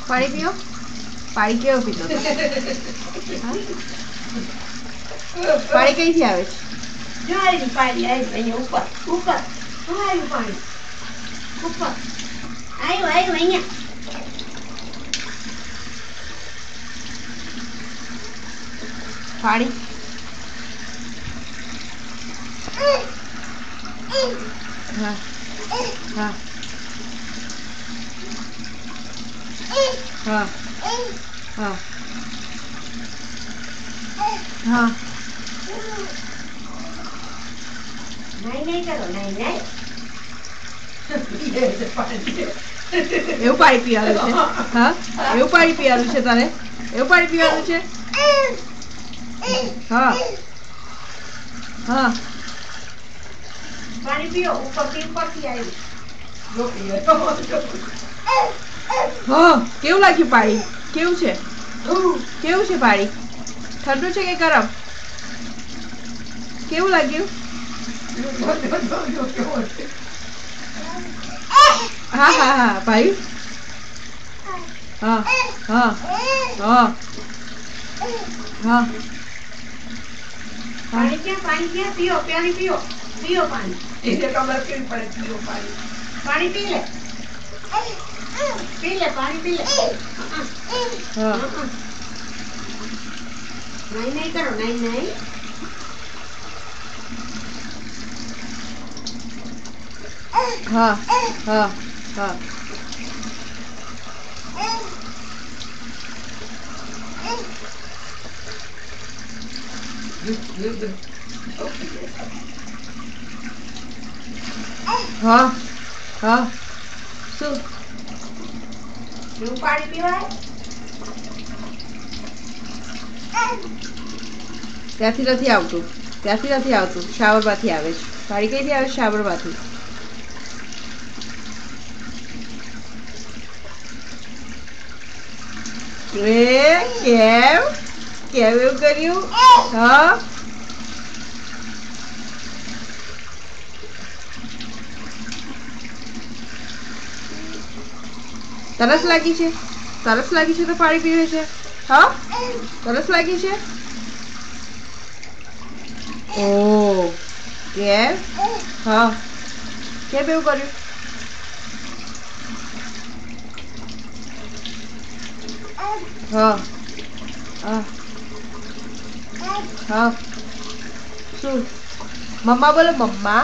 પાણી પીઓ. પાણી કેવો પીતો? પાણી કઈથી આવે છે? જો આવી પાણી આવી અહીંયા ઉપર ઉપર આવ્યું પાણી ઉપર આવ્યું અહીંયા પાણી હા હા હા હા હા નહીં કરો નહીં એવું પાણી પીવાનું છે? હા એવું પાણી પીવાનું છે તારે? એવું પાણી પીવાનું છે? હા હા પાણી પીઓ ઉપરથી આવ્યું હા કેવું લાગ્યું પાણી? કેવું છે? કેવું છે પાણી? ઠંડુ છે કે ગરમ? કેવું લાગ્યું? હા હા હા ભાઈ હા હા હા હા પાણી ક્યાં પીઓ પાણી પીઓ પીઓ પાણી એને ખબર કેવી પડે પીઓ પાણી પાણી પી લે પાણી પી લે હા નહીં કરો નહીં હા હા હા હા હા શું એવું પાણી પીવાય ત્યાંથી નથી આવતું. ત્યાંથી નથી આવતું. શાવરમાંથી આવે છે. પાણી કઈથી આવે? શાવરમાંથી. કેમ કેમ એવું કર્યું? હા તરસ લાગી છે? તરસ લાગી છે તો પાણી પીવે છે? હા તરસ લાગી છે? ઓ કેમ? હા કેમ એવું કર્યું? હા હા હા શું? મમ્મા બોલો મમ્મા.